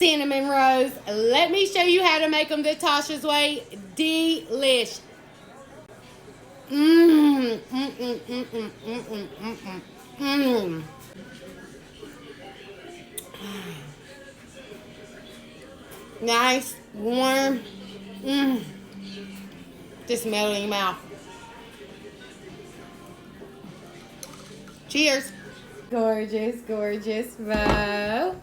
Cinnamon rolls. Let me show you how to make them the Tasha's way. Delish. Nice, warm. Just melt in your mouth. Cheers. Gorgeous, gorgeous bow.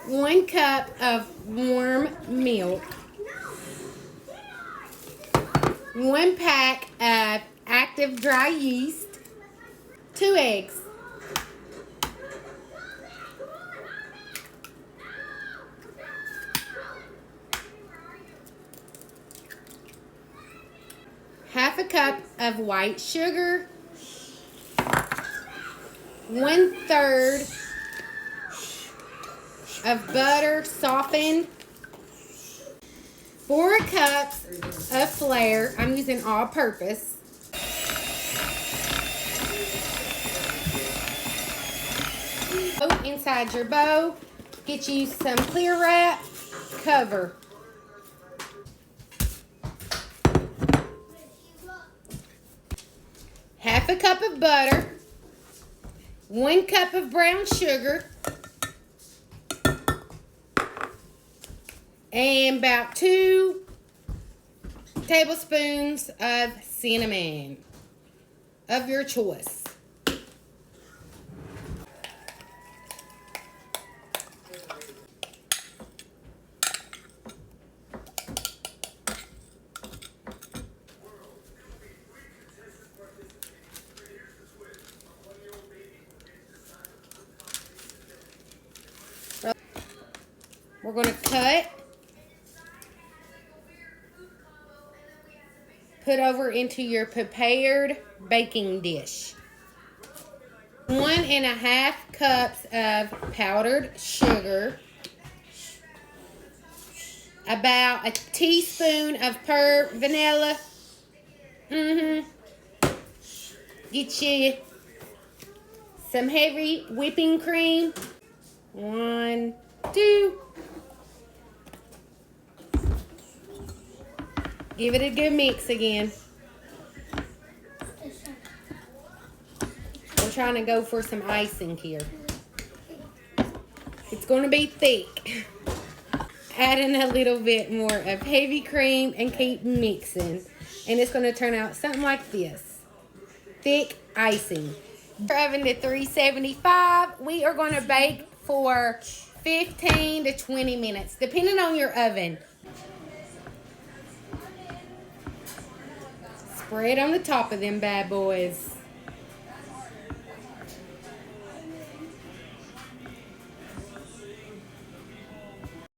1 cup of warm milk. 1 pack of active dry yeast. 2 eggs. Half a cup of white sugar. 1/3 of butter softened. 4 cups of flour. I'm using all purpose. Inside your bowl, get you some clear wrap, cover. Half a cup of butter, 1 cup of brown sugar, and about 2 tablespoons of cinnamon of your choice. We're going to cut, put over into your prepared baking dish. 1.5 cups of powdered sugar, about a teaspoon of pure vanilla. Get you some heavy whipping cream. 1, 2. Give it a good mix again. We're trying to go for some icing here. It's going to be thick. Adding a little bit more of heavy cream and keep mixing. And it's going to turn out something like this. Thick icing. Oven to 375. We are going to bake for 15 to 20 minutes, depending on your oven. Spread on the top of them bad boys.